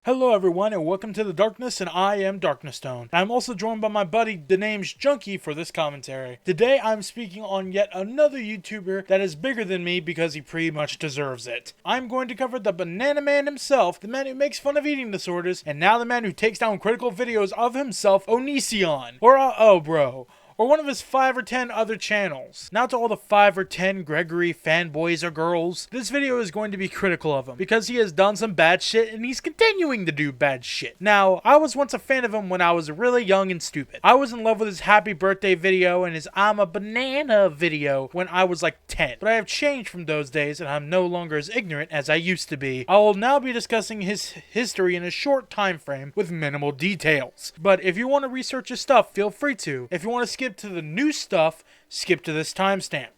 Hello everyone and welcome to the Darkness, and I am DarknessStone. I'm also joined by my buddy TheNamesJunkie for this commentary. Today I'm speaking on yet another YouTuber that is bigger than me because he pretty much deserves it. I'm going to cover the banana man himself, the man who makes fun of eating disorders, and now the man who takes down critical videos of himself, Onision, or bro. Or one of his 5 or 10 other channels. Now to all the 5 or 10 Gregory fanboys or girls, this video is going to be critical of him because he has done some bad shit and he's continuing to do bad shit. Now, I was once a fan of him when I was really young and stupid. I was in love with his happy birthday video and his I'm a banana video when I was like 10. But I have changed from those days and I'm no longer as ignorant as I used to be. I will now be discussing his history in a short time frame with minimal details. But if you want to research his stuff, feel free to. If you want to skip to the new stuff, skip to this timestamp.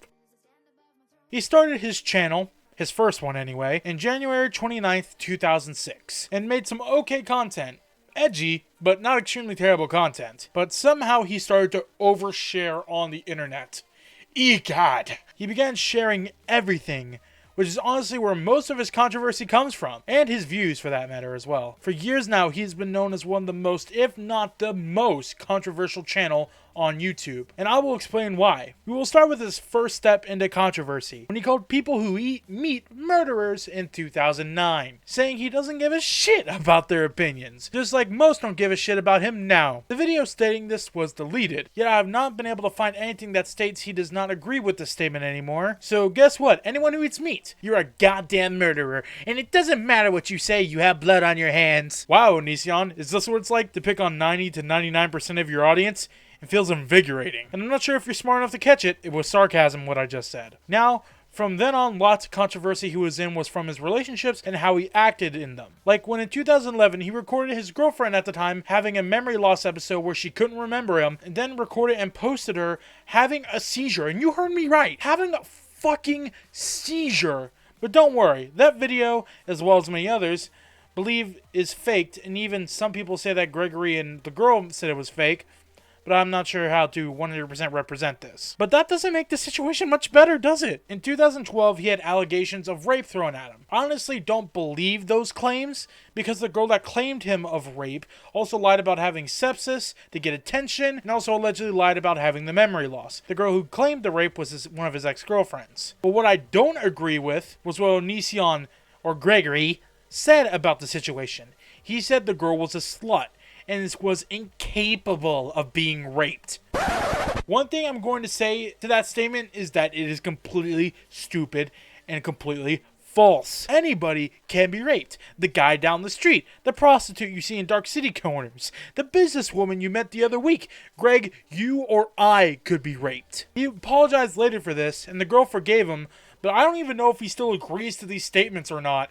He started his channel, his first one anyway, in January 29th, 2006, and made some okay content. Edgy, but not extremely terrible content. But somehow he started to overshare on the internet. God! He began sharing everything, which is honestly where most of his controversy comes from, and his views for that matter as well. For years now, he's been known as one of the most, if not the most, controversial channel on YouTube, and I will explain why. We will start with his first step into controversy, when he called people who eat meat murderers in 2009, saying he doesn't give a shit about their opinions, just like most don't give a shit about him now. The video stating this was deleted, yet I have not been able to find anything that states he does not agree with this statement anymore. So guess what? Anyone who eats meat, you're a goddamn murderer, and it doesn't matter what you say, you have blood on your hands. Wow, Onision, is this what it's like to pick on 90 to 99% of your audience? It feels invigorating. And I'm not sure if you're smart enough to catch it. It was sarcasm what I just said. Now, from then on, lots of controversy he was in was from his relationships and how he acted in them. Like when in 2011, he recorded his girlfriend at the time having a memory loss episode where she couldn't remember him, and then recorded and posted her having a seizure. And you heard me right. Having a fucking seizure. But don't worry, that video, as well as many others, believe is faked, and even some people say that Gregory and the girl said it was fake. But I'm not sure how to 100% represent this. But that doesn't make the situation much better, does it? In 2012, he had allegations of rape thrown at him. I honestly don't believe those claims, because the girl that claimed him of rape also lied about having sepsis to get attention, and also allegedly lied about having the memory loss. The girl who claimed the rape was one of his ex-girlfriends. But what I don't agree with was what Onision, or Gregory, said about the situation. He said the girl was a slut and was incapable of being raped. One thing I'm going to say to that statement is that it is completely stupid and completely false. Anybody can be raped. The guy down the street, the prostitute you see in dark city corners, the businesswoman you met the other week. Greg, you or I could be raped. He apologized later for this, and the girl forgave him, but I don't even know if he still agrees to these statements or not.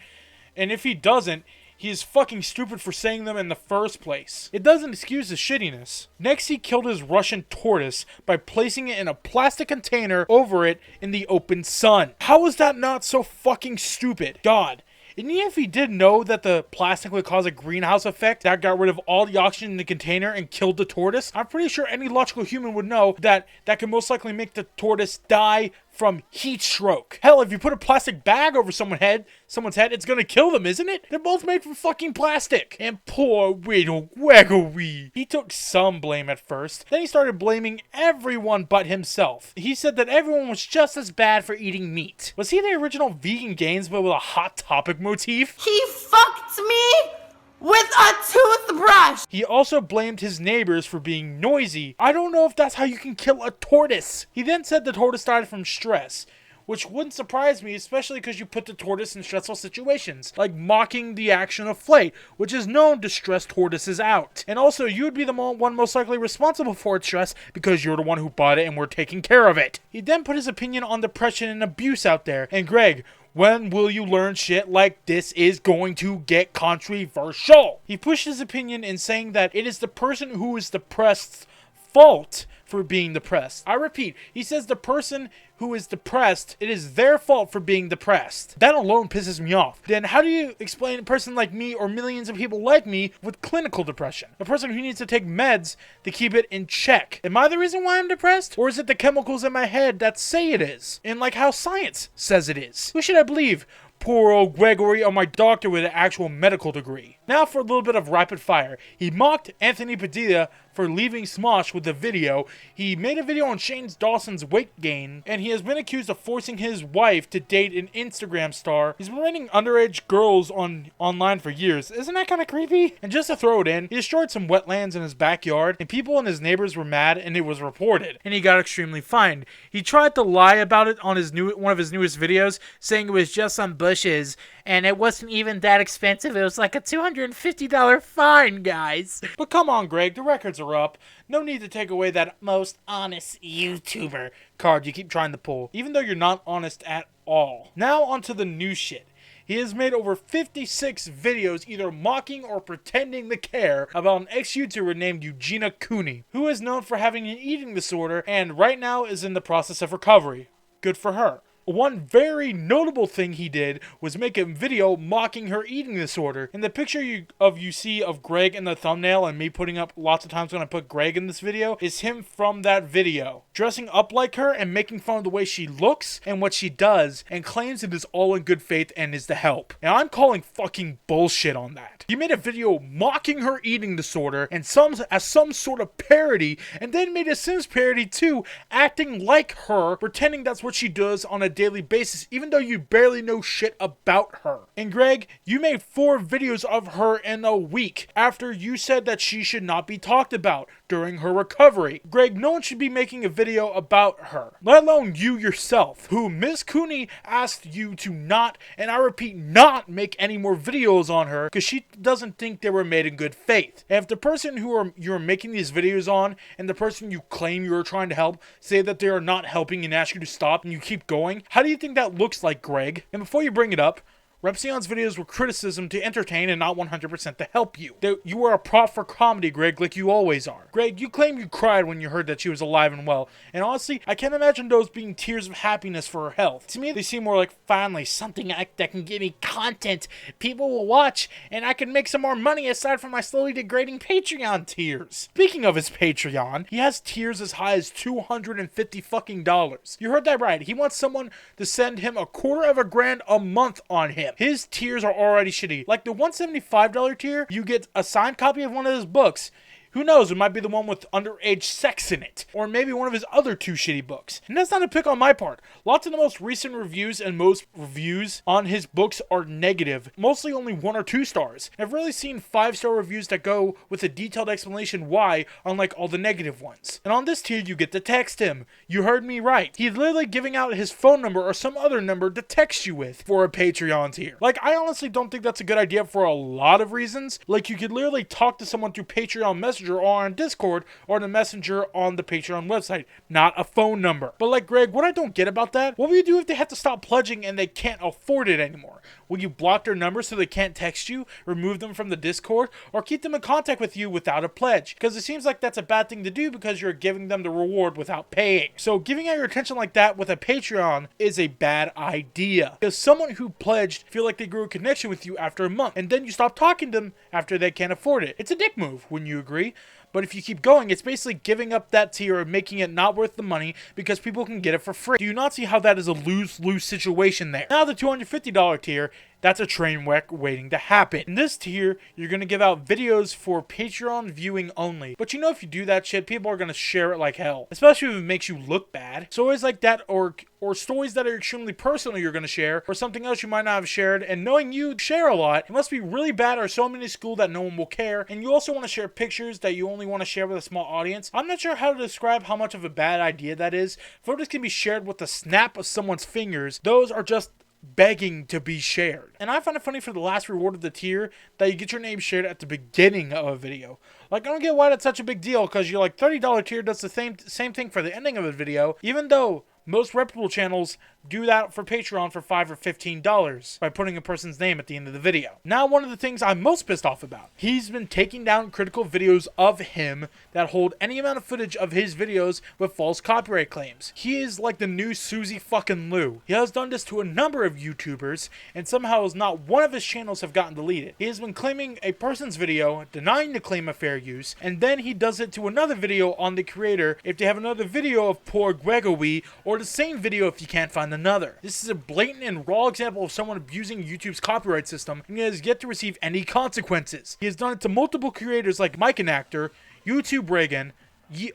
And if he doesn't, he is fucking stupid for saying them in the first place. It doesn't excuse his shittiness. Next, he killed his Russian tortoise by placing it in a plastic container over it in the open sun. How is that not so fucking stupid? God. And even if he did know that the plastic would cause a greenhouse effect that got rid of all the oxygen in the container and killed the tortoise, I'm pretty sure any logical human would know that that could most likely make the tortoise die from heat stroke. Hell, if you put a plastic bag over someone's head, it's gonna kill them, isn't it? They're both made from fucking plastic. And poor little Gregory. He took some blame at first. Then he started blaming everyone but himself. He said that everyone was just as bad for eating meat. Was he the original Vegan Gains but with a Hot Topic motif? He fucked me with a toothbrush! He also blamed his neighbors for being noisy. I don't know if that's how you can kill a tortoise. He then said the tortoise died from stress, which wouldn't surprise me, especially because you put the tortoise in stressful situations, like mocking the action of flight, which is known to stress tortoises out. And also, you would be the one most likely responsible for its stress because you're the one who bought it and were taking care of it. He then put his opinion on depression and abuse out there. And Greg, when will you learn shit like this is going to get controversial? He pushed his opinion in saying that it is the person who is depressed's fault for being depressed. I repeat, he says the person who is depressed, it is their fault for being depressed. That alone pisses me off. Then how do you explain a person like me or millions of people like me with clinical depression? A person who needs to take meds to keep it in check. Am I the reason why I'm depressed? Or is it the chemicals in my head that say it is? And like how science says it is? Who should I believe? Poor old Gregory, or my doctor with an actual medical degree. Now for a little bit of rapid fire. He mocked Anthony Padilla for leaving Smosh with a video. He made a video on Shane Dawson's weight gain, and he has been accused of forcing his wife to date an Instagram star. He's been rating underage girls online for years. Isn't that kind of creepy? And just to throw it in, he destroyed some wetlands in his backyard, and people and his neighbors were mad, and it was reported, and he got extremely fined. He tried to lie about it on one of his newest videos, saying it was just some bushes, and it wasn't even that expensive. It was like a $250 fine, guys. But come on, Greg, the records are up. No need to take away that most honest YouTuber card you keep trying to pull, even though you're not honest at all. Now onto the new shit. He has made over 56 videos either mocking or pretending to care about an ex-YouTuber named Eugenia Cooney, who is known for having an eating disorder and right now is in the process of recovery. Good for her. One very notable thing he did was make a video mocking her eating disorder. And the picture you see of Greg in the thumbnail and me putting up lots of times when I put Greg in this video is him from that video. Dressing up like her and making fun of the way she looks and what she does and claims it is all in good faith and is to help. And I'm calling fucking bullshit on that. He made a video mocking her eating disorder and as some sort of parody, and then made a Sims parody too, acting like her, pretending that's what she does on a daily basis, even though you barely know shit about her. And Greg, you made 4 videos of her in a week after you said that she should not be talked about during her recovery. Greg, no one should be making a video about her, let alone you yourself, who Miss Cooney asked you to not, and I repeat, not make any more videos on her because she doesn't think they were made in good faith. And if the person you're making these videos on and the person you claim you're trying to help say that they are not helping and ask you to stop and you keep going, how do you think that looks like, Greg? And before you bring it up, Repsion's videos were criticism to entertain and not 100% to help you. You are a prop for comedy, Greg, like you always are. Greg, you claim you cried when you heard that she was alive and well, and honestly, I can't imagine those being tears of happiness for her health. To me, they seem more like, finally, something that can give me content people will watch, and I can make some more money aside from my slowly degrading Patreon tiers. Speaking of his Patreon, he has tiers as high as $250 fucking dollars. You heard that right. He wants someone to send him $250,000 a month on him. His tiers are already shitty. Like the $175 tier, you get a signed copy of one of his books. Who knows, it might be the one with underage sex in it. Or maybe one of his other 2 shitty books. And that's not a pick on my part. Lots of the most recent reviews and most reviews on his books are negative. Mostly only 1 or 2 stars. I've really seen 5-star reviews that go with a detailed explanation why, unlike all the negative ones. And on this tier, you get to text him. You heard me right. He's literally giving out his phone number or some other number to text you with for a Patreon tier. Like, I honestly don't think that's a good idea for a lot of reasons. Like, you could literally talk to someone through Patreon Messenger or on Discord or the Messenger on the Patreon website, not a phone number. But like, Greg, what I don't get about that, what will you do if they have to stop pledging and they can't afford it anymore? Will you block their number so they can't text you, remove them from the Discord, or keep them in contact with you without a pledge? Because it seems like that's a bad thing to do because you're giving them the reward without paying. So giving out your attention like that with a Patreon is a bad idea. Because someone who pledged feel like they grew a connection with you after a month, and then you stop talking to them after they can't afford it. It's a dick move, wouldn't you agree? But if you keep going, it's basically giving up that tier and making it not worth the money because people can get it for free. Do you not see how that is a lose-lose situation there? Now the $250 tier, that's a train wreck waiting to happen. In this tier, you're going to give out videos for Patreon viewing only. But you know, if you do that shit, people are going to share it like hell. Especially if it makes you look bad. Stories like that or stories that are extremely personal you're going to share, or something else you might not have shared, and knowing you share a lot, it must be really bad or so minuscule that no one will care, and you also want to share pictures that you only want to share with a small audience. I'm not sure how to describe how much of a bad idea that is. Photos can be shared with the snap of someone's fingers. Those are just begging to be shared. And I find it funny for the last reward of the tier that you get your name shared at the beginning of a video. Like, I don't get why that's such a big deal, because you're like, $30 tier does the same thing for the ending of a video, even though most reputable channels do that for Patreon for $5 or $15 by putting a person's name at the end of the video. Now, one of the things I'm most pissed off about, he's been taking down critical videos of him that hold any amount of footage of his videos with false copyright claims. He is like the new Susie fucking Lou. He has done this to a number of YouTubers, and somehow is not one of his channels have gotten deleted. He has been claiming a person's video, denying the claim of fair use, and then he does it to another video on the creator if they have another video of poor Gregory, or or the same video if you can't find another. This is a blatant and raw example of someone abusing YouTube's copyright system, and he has yet to receive any consequences. He has done it to multiple creators like Mike and Actor, YouTube Reagan,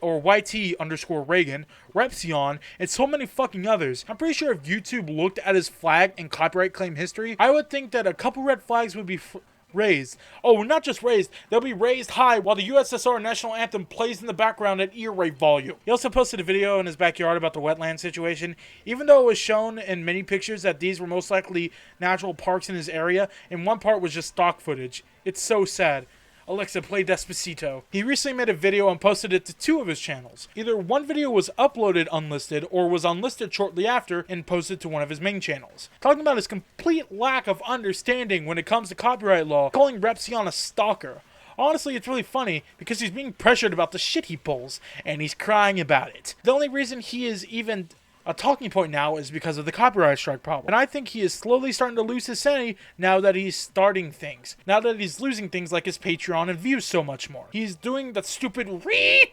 or YT_Reagan, Repsion, and so many fucking others. I'm pretty sure if YouTube looked at his flag and copyright claim history, I would think that a couple red flags would be raised. Oh, not just raised, they'll be raised high while the USSR national anthem plays in the background at ear rape volume. He also posted a video in his backyard about the wetland situation. Even though it was shown in many pictures that these were most likely natural parks in his area, and one part was just stock footage. It's so sad. Alexa, play Despacito. He recently made a video and posted it to 2 of his channels. Either one video was uploaded unlisted or was unlisted shortly after and posted to one of his main channels. Talking about his complete lack of understanding when it comes to copyright law, calling Repsion a stalker. Honestly, it's really funny because he's being pressured about the shit he pulls, and he's crying about it. The only reason he is even a talking point now is because of the copyright strike problem. And I think he is slowly starting to lose his sanity now that he's starting things. Now that he's losing things like his Patreon and views so much more. He's doing that stupid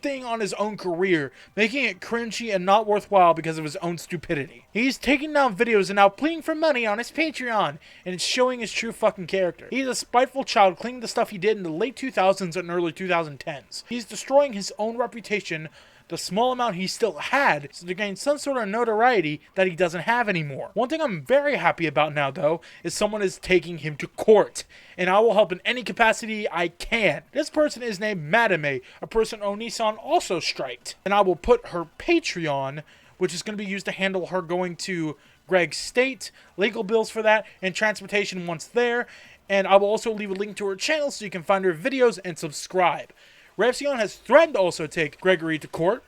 thing on his own career, making it cringy and not worthwhile because of his own stupidity. He's taking down videos and now pleading for money on his Patreon, and it's showing his true fucking character. He's a spiteful child clinging to stuff he did in the late 2000s and early 2010s. He's destroying his own reputation, the small amount he still had, so to gain some sort of notoriety that he doesn't have anymore. One thing I'm very happy about now, though, is someone is taking him to court, and I will help in any capacity I can. This person is named Madame, a person Onision also striked, and I will put her Patreon, which is going to be used to handle her going to Greg's state, legal bills for that, and transportation once there, and I will also leave a link to her channel so you can find her videos and subscribe. Repsion has threatened to also take Gregory to court,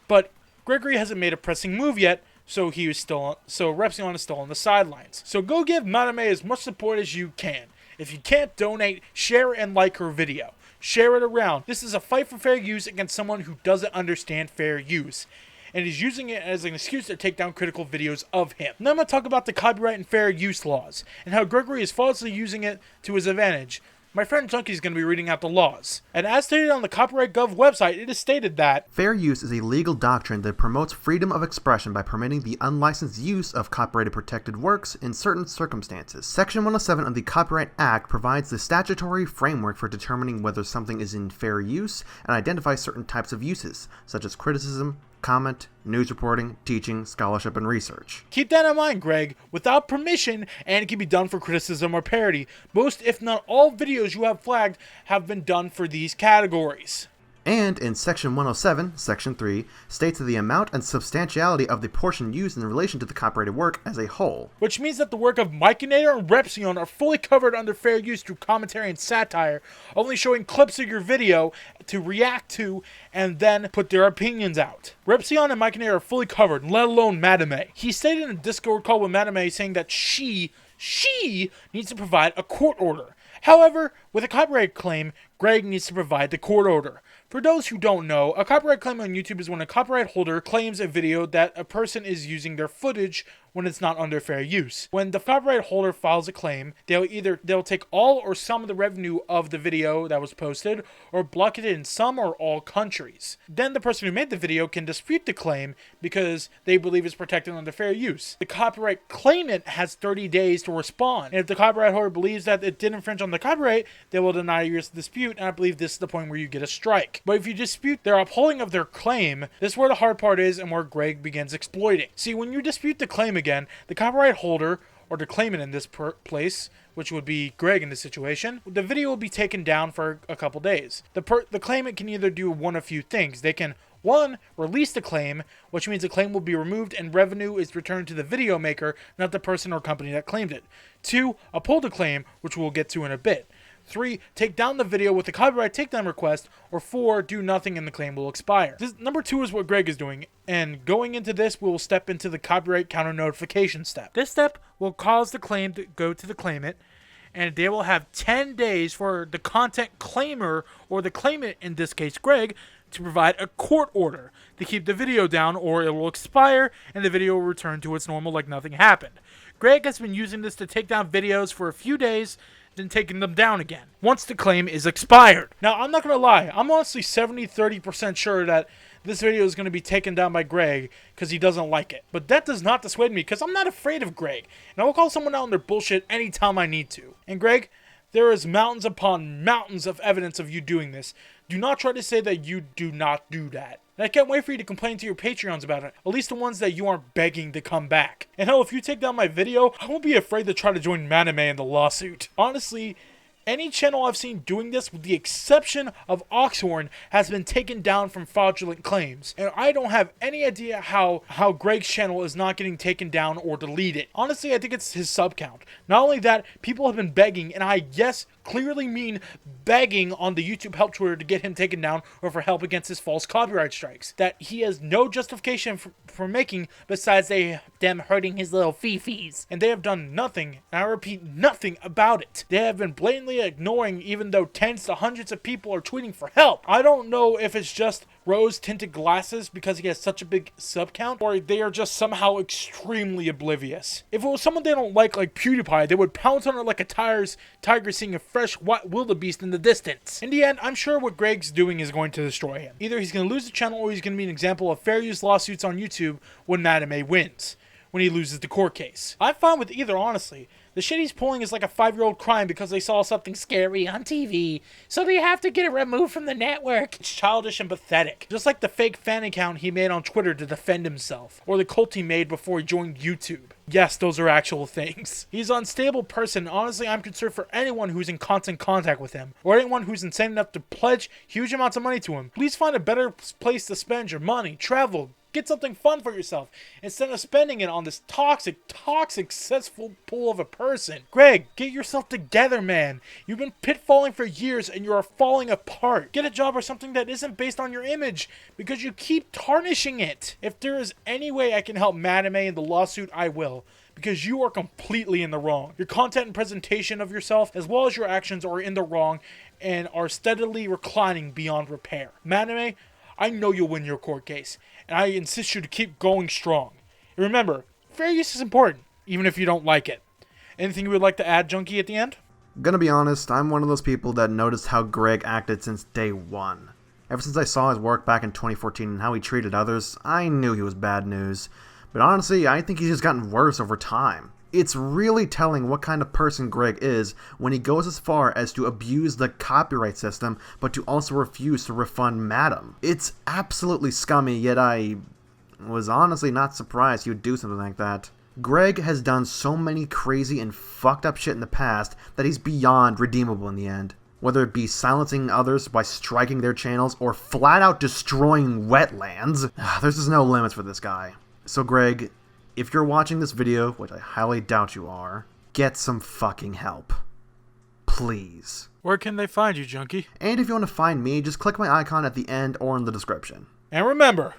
but Gregory hasn't made a pressing move yet, so Repsion is still on the sidelines. So go give Madame as much support as you can. If you can't donate, share and like her video. Share it around. This is a fight for fair use against someone who doesn't understand fair use, and is using it as an excuse to take down critical videos of him. Now I'm going to talk about the copyright and fair use laws, and how Gregory is falsely using it to his advantage. My friend Junkie is going to be reading out the laws. And as stated on the Copyright Gov website, it is stated that fair use is a legal doctrine that promotes freedom of expression by permitting the unlicensed use of copyrighted protected works in certain circumstances. Section 107 of the Copyright Act provides the statutory framework for determining whether something is in fair use and identifies certain types of uses, such as criticism, comment, news reporting, teaching, scholarship, and research. Keep that in mind, Greg. Without permission, and it can be done for criticism or parody. Most, if not all, videos you have flagged have been done for these categories. And in Section 107, Section 3, states that the amount and substantiality of the portion used in relation to the copyrighted work as a whole. Which means that the work of Myconator and Repsion are fully covered under fair use through commentary and satire, only showing clips of your video to react to and then put their opinions out. Repsion and Myconator are fully covered, let alone Madame. He stated in a Discord call with Madame saying that she needs to provide a court order. However, with a copyright claim, Greg needs to provide the court order. For those who don't know, a copyright claim on YouTube is when a copyright holder claims a video that a person is using their footage when it's not under fair use. When the copyright holder files a claim, they'll take all or some of the revenue of the video that was posted, or block it in some or all countries. Then the person who made the video can dispute the claim because they believe it's protected under fair use. The copyright claimant has 30 days to respond, and if the copyright holder believes that it did infringe on the copyright, they will deny your dispute, and I believe this is the point where you get a strike. But if you dispute their upholding of their claim, this is where the hard part is and where Greg begins exploiting. See, when you dispute the claim again, the copyright holder, or the claimant in this place, which would be Greg in this situation, the video will be taken down for a couple days. The claimant can either do one of few things. They can, 1, release the claim, which means the claim will be removed and revenue is returned to the video maker, not the person or company that claimed it. 2, uphold the claim, which we'll get to in a bit. 3, take down the video with a copyright takedown request, or 4, do nothing and the claim will expire. Number 2 is what Greg is doing, and going into this, we will step into the copyright counter notification step. This step will cause the claim to go to the claimant, and they will have 10 days for the content claimer, or the claimant, in this case Greg, to provide a court order to keep the video down, or it will expire and the video will return to its normal like nothing happened. Greg has been using this to take down videos for a few days, then taking them down again once the claim is expired. Now, I'm not going to lie. I'm honestly 70-30% sure that this video is going to be taken down by Greg because he doesn't like it. But that does not dissuade me because I'm not afraid of Greg. And I will call someone out on their bullshit anytime I need to. And Greg, there is mountains upon mountains of evidence of you doing this. Do not try to say that you do not do that. And I can't wait for you to complain to your Patreons about it. At least the ones that you aren't begging to come back. And hell, if you take down my video, I won't be afraid to try to join Manime in the lawsuit. Honestly, any channel I've seen doing this, with the exception of Oxhorn, has been taken down from fraudulent claims. And I don't have any idea how Greg's channel is not getting taken down or deleted. Honestly, I think it's his sub count. Not only that, people have been begging, and I yes, clearly mean begging on the YouTube help Twitter to get him taken down or for help against his false copyright strikes. That he has no justification for making besides them hurting his little fifis. And they have done nothing, and I repeat, nothing about it. They have been blatantly ignoring even though tens to hundreds of people are tweeting for help. I don't know if it's just rose-tinted glasses because he has such a big sub count, or they are just somehow extremely oblivious. If it was someone they don't like PewDiePie, they would pounce on it like a tiger seeing a fresh white wildebeest in the distance. In the end, I'm sure what Greg's doing is going to destroy him. Either he's going to lose the channel or he's going to be an example of fair use lawsuits on YouTube when Anime wins, when he loses the court case. I'm fine with either, honestly. The shit he's pulling is like a 5-year-old crying because they saw something scary on TV, so they have to get it removed from the network. It's childish and pathetic. Just like the fake fan account he made on Twitter to defend himself, or the cult he made before he joined YouTube. Yes, those are actual things. He's an unstable person, and honestly I'm concerned for anyone who's in constant contact with him, or anyone who's insane enough to pledge huge amounts of money to him. Please find a better place to spend your money, travel, get something fun for yourself, instead of spending it on this toxic, cesspool of a person. Greg, get yourself together, man. You've been pitfalling for years and you are falling apart. Get a job or something that isn't based on your image, because you keep tarnishing it. If there is any way I can help Manime in the lawsuit, I will. Because you are completely in the wrong. Your content and presentation of yourself, as well as your actions, are in the wrong and are steadily reclining beyond repair. Manime, I know you'll win your court case, and I insist you to keep going strong. And remember, fair use is important, even if you don't like it. Anything you would like to add, Junkie, at the end? Gonna be honest, I'm one of those people that noticed how Greg acted since day one. Ever since I saw his work back in 2014 and how he treated others, I knew he was bad news. But honestly, I think he's just gotten worse over time. It's really telling what kind of person Greg is when he goes as far as to abuse the copyright system, but to also refuse to refund Madam. It's absolutely scummy, yet I was honestly not surprised he would do something like that. Greg has done so many crazy and fucked up shit in the past that he's beyond redeemable in the end. Whether it be silencing others by striking their channels or flat out destroying wetlands, there's just no limits for this guy. So Greg, if you're watching this video, which I highly doubt you are, get some fucking help. Please. Where can they find you, Junkie? And if you want to find me, just click my icon at the end or in the description. And remember,